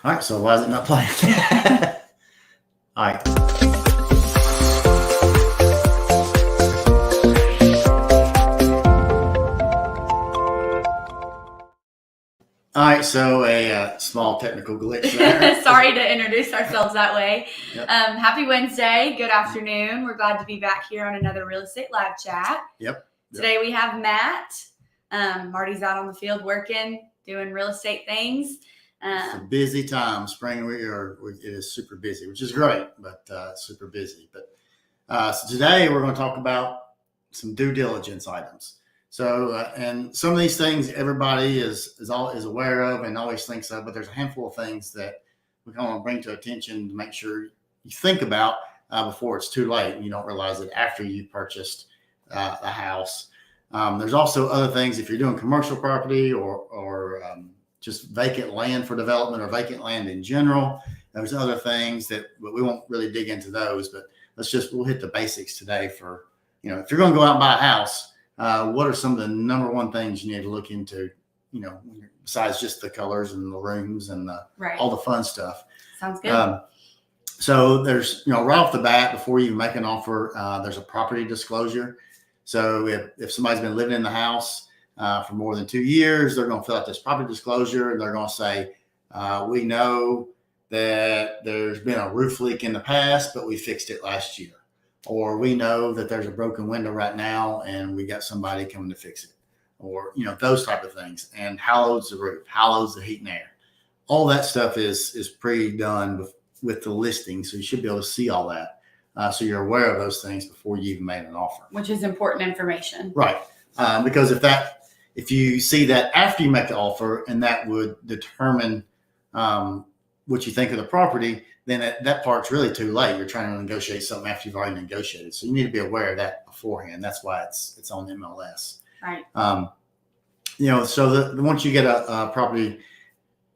All right, so why is it not playing? All right. All right, so a small technical glitch there. Sorry to introduce ourselves that way. Yep. Happy Wednesday. Good afternoon. We're glad to be back here on another Real Estate Live Chat. Yep. Today we have Matt. Marty's out on the field working, doing real estate things. It's a busy time. Spring, it is super busy, which is great, but super busy. But so today we're going to talk about some due diligence items. So, and some of these things everybody is aware of and always thinks of, but there's a handful of things that we kind of bring to attention to make sure you think about before it's too late and you don't realize it after you purchased a house. There's also other things if you're doing commercial property or just vacant land for development or vacant land in general. There's other things but we won't really dig into those, but we'll hit the basics today for, if you're going to go out and buy a house, what are some of the number one things you need to look into, besides just the colors and the rooms and all the fun stuff. Sounds good. So there's, right off the bat, before you make an offer, there's a property disclosure. So if somebody's been living in the house for more than 2 years, they're going to fill out this property disclosure and they're going to say, we know that there's been a roof leak in the past, but we fixed it last year. Or we know that there's a broken window right now and we got somebody coming to fix it. Or, those type of things. And how load's the roof? How load's the heat and air? All that stuff is pre-done with the listing. So you should be able to see all that. So you're aware of those things before you even made an offer. Which is important information. Right. Because if you see that after you make the offer and that would determine what you think of the property, then that part's really too late. You're trying to negotiate something after you've already negotiated. So you need to be aware of that beforehand. That's why it's on MLS. Right. So once you get a property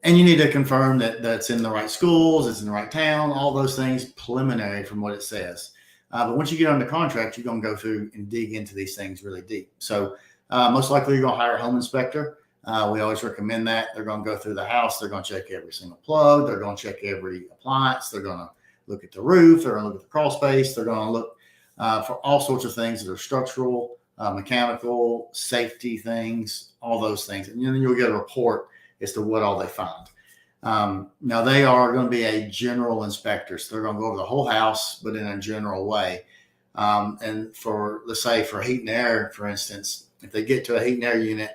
and you need to confirm that it's in the right schools, it's in the right town, all those things preliminary from what it says. But once you get under contract, you're going to go through and dig into these things really deep. So most likely you're going to hire a home inspector. We always recommend that. They're going to go through the house. They're going to check every single plug. They're going to check every appliance. They're going to look at the roof. They're going to look at the crawl space. They're going to look for all sorts of things that are structural, mechanical, safety things, all those things. And then you'll get a report as to what all they find. Now they are going to be a general inspector. So they're going to go over the whole house, but in a general way. And let's say for heat and air, for instance, if they get to a heat and air unit,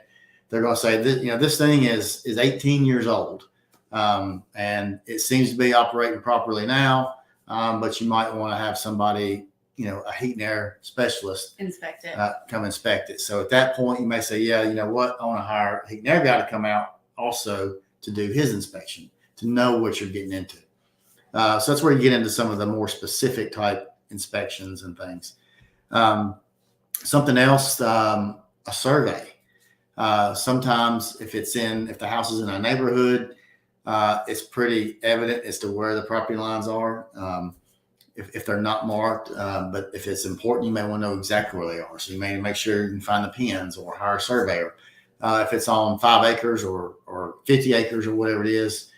they're going to say that, this thing is 18 years old. And it seems to be operating properly now. But you might want to have somebody, a heat and air specialist inspect it, come inspect it. So at that point you may say, yeah, you know what? I want to hire a heat and air guy to come out also to do his inspection, to know what you're getting into. So that's where you get into some of the more specific type inspections and things. Something else, a survey. Sometimes if the house is in a neighborhood, it's pretty evident as to where the property lines are. If they're not marked, but if it's important, you may want to know exactly where they are. So you may make sure you can find the pins or hire a surveyor. If it's on 5 acres or 50 acres or whatever it is,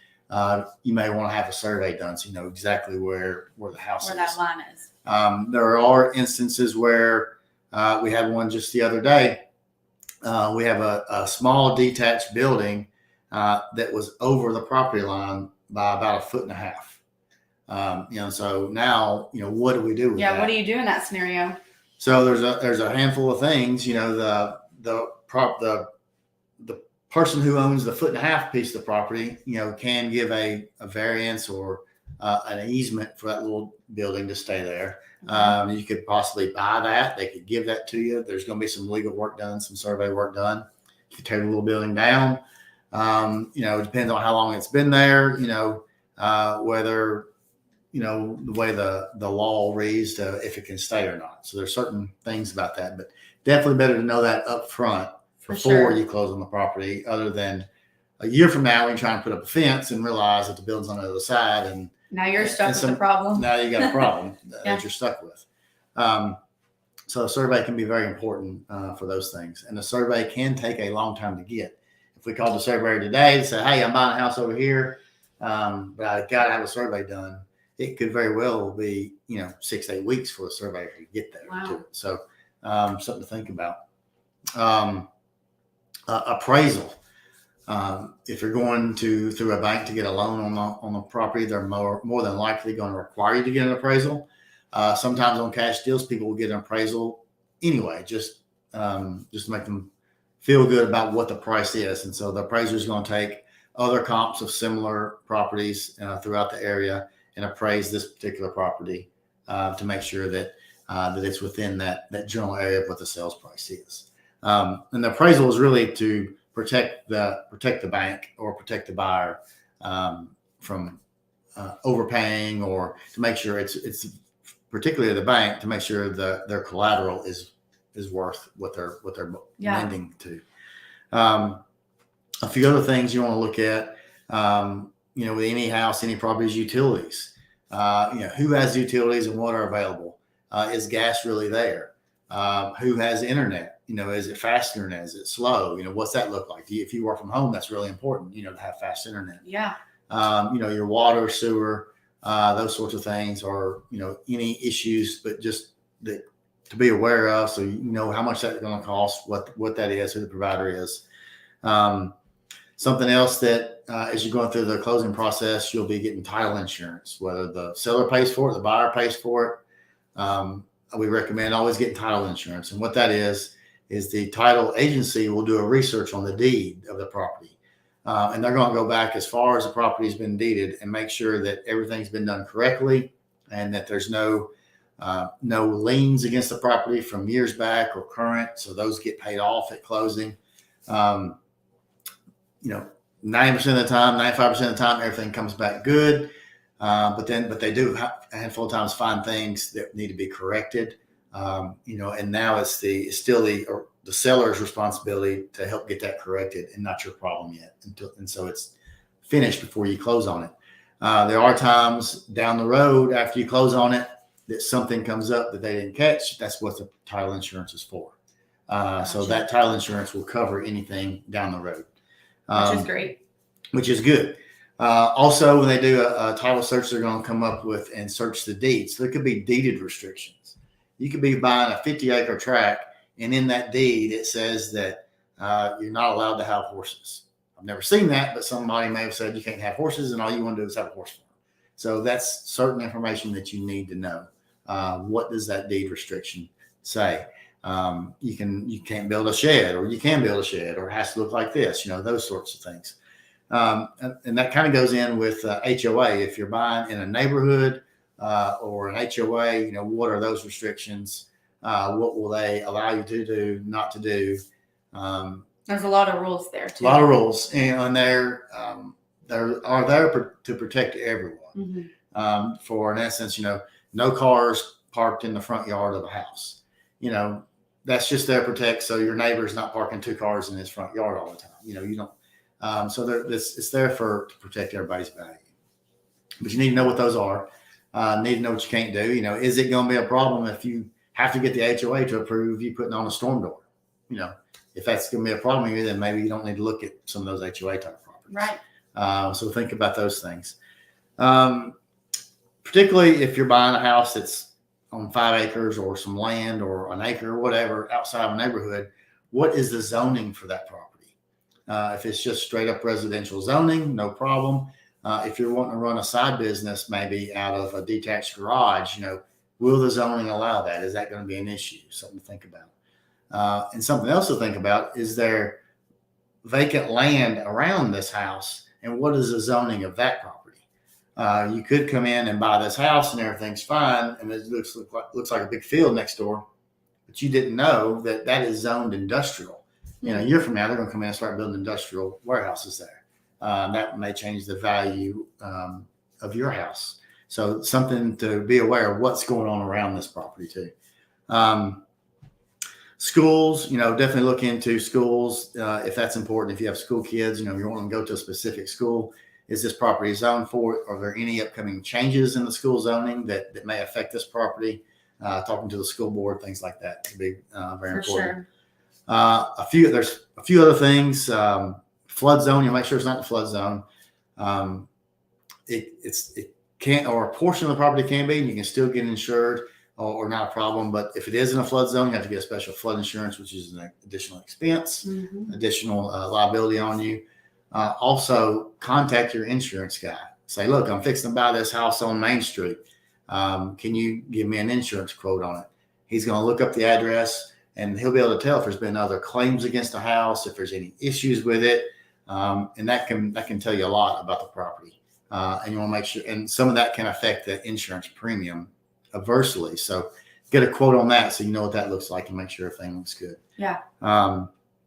you may want to have a survey done so you know exactly where the house is. Where that line is. There are instances where we had one just the other day. We have a small detached building that was over the property line by about 1.5 feet. So now, what do we do with that? Yeah, what do you do in that scenario? So there's a handful of things. The person who owns the 1.5 feet piece of the property, can give a variance or an easement for that little building to stay there. You could possibly buy that. They could give that to you. There's going to be some legal work done, some survey work done. You could tear the little building down. It depends on how long it's been there, whether, the way the law reads if it can stay or not. So there's certain things about that, but definitely better to know that up front before you close on the property, other than a year from now when you try and put up a fence and realize that the building's on the other side and now you're stuck with the problem. Now you got a problem that you're stuck with. So a survey can be very important for those things. And the survey can take a long time to get. If we called the surveyor today and say, hey, I'm buying a house over here, but I got to have a survey done. It could very well be, 6 to 8 weeks for a surveyor to get there to it. So something to think about. Appraisal. If you're going through a bank to get a loan on the property, they're more than likely going to require you to get an appraisal. Sometimes on cash deals, people will get an appraisal anyway, just to make them feel good about what the price is. And so the appraiser is going to take other comps of similar properties throughout the area and appraise this particular property to make sure that it's within that general area of what the sales price is. And the appraisal is really to protect the bank or protect the buyer from overpaying, or to make sure it's particularly the bank, to make sure their collateral is worth what they're lending to. A few other things you want to look at, with any house, any property's utilities. Who has utilities and what are available? Is gas really there? Who has internet? Is it fast internet? Is it slow? What's that look like? If you work from home, that's really important, to have fast internet. Yeah. Your water, sewer, those sorts of things, or, any issues, but just that to be aware of, so you know how much that's going to cost, what that is, who the provider is. Something else that as you're going through the closing process, you'll be getting title insurance, whether the seller pays for it, the buyer pays for it. We recommend always getting title insurance. And what that is the title agency will do a research on the deed of the property. And they're going to go back as far as the property has been deeded and make sure that everything's been done correctly and that there's no liens against the property from years back or current. So those get paid off at closing. 90% of the time, 95% of the time, everything comes back good. But they do a handful of times find things that need to be corrected. And now it's still the seller's responsibility to help get that corrected and not your problem yet. And so it's finished before you close on it. There are times down the road after you close on it that something comes up that they didn't catch. That's what the title insurance is for. So that title insurance will cover anything down the road. Which is great. Which is good. Also, when they do a title search, they're going to come up with and search the deeds. So there could be deeded restrictions. You could be buying a 50-acre tract, and in that deed, it says that you're not allowed to have horses. I've never seen that, but somebody may have said you can't have horses, and all you want to do is have a horse farm. So that's certain information that you need to know. What does that deed restriction say? You can't build a shed, or you can build a shed, or it has to look like this, those sorts of things. And that kind of goes in with HOA. If you're buying in a neighborhood or an HOA, what are those restrictions? What will they allow you to do, not to do? There's a lot of rules there too. A lot of rules, and they're there to protect everyone. Mm-hmm. For in essence, no cars parked in the front yard of a house. That's just there to protect, so your neighbor's not parking 2 cars in his front yard all the time. You don't. So it's there to protect everybody's value. But you need to know what those are. Need to know what you can't do. Is it going to be a problem if you have to get the HOA to approve you putting on a storm door? If that's going to be a problem here, then maybe you don't need to look at some of those HOA type properties. Right. So think about those things. Particularly if you're buying a house that's on 5 acres or some land or an acre or whatever outside of a neighborhood, what is the zoning for that property? If it's just straight up residential zoning, no problem. If you're wanting to run a side business, maybe out of a detached garage, will the zoning allow that? Is that going to be an issue? Something to think about. And something else to think about, is there vacant land around this house, and what is the zoning of that property? You could come in and buy this house and everything's fine, and it looks like a big field next door, but you didn't know that is zoned industrial. A year from now, they're going to come in and start building industrial warehouses there. That may change the value of your house. So something to be aware of what's going on around this property too. Schools, definitely look into schools if that's important. If you have school kids, you want them to go to a specific school. Is this property zoned for it? Are there any upcoming changes in the school zoning that may affect this property? Talking to the school board, things like that could be very important. Sure. There's a few other things. Flood zone, make sure it's not the flood zone. it can't, or a portion of the property can be, and you can still get insured or not a problem. But if it is in a flood zone, you have to get a special flood insurance, which is an additional expense, additional liability on you. Also, contact your insurance guy. Say, look, I'm fixing to buy this house on Main Street. Can you give me an insurance quote on it? He's going to look up the address, and he'll be able to tell if there's been other claims against the house, if there's any issues with it, and that can tell you a lot about the property. And you want to make sure, and some of that can affect the insurance premium adversely. So get a quote on that so you know what that looks like and make sure everything looks good. Yeah.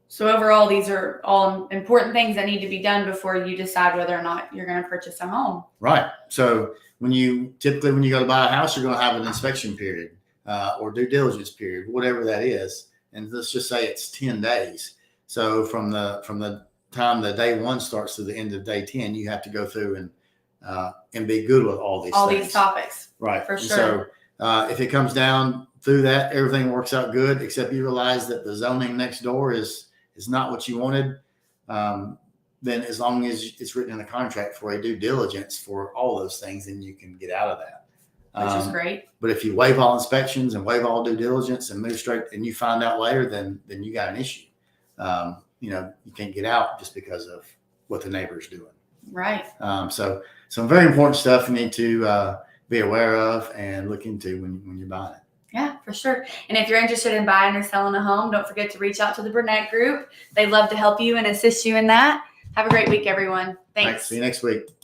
So overall, these are all important things that need to be done before you decide whether or not you're going to purchase a home. Right. So when you go to buy a house, you're going to have an inspection period or due diligence period, whatever that is. And let's just say it's 10 days. So from the time the day one starts to the end of day 10, you have to go through and be good with all these topics. Right. For and sure. So if it comes down through that, everything works out good, except you realize that the zoning next door is not what you wanted. Then as long as it's written in the contract for a due diligence for all those things, then you can get out of that. Which is great. But if you waive all inspections and waive all due diligence and move straight, and you find out later, then you got an issue. You can't get out just because of what the neighbor's doing. Right. So some very important stuff you need to be aware of and look into when you're buying it. Yeah, for sure. And if you're interested in buying or selling a home, don't forget to reach out to the Burnett Group. They'd love to help you and assist you in that. Have a great week, everyone. Thanks. See you next week.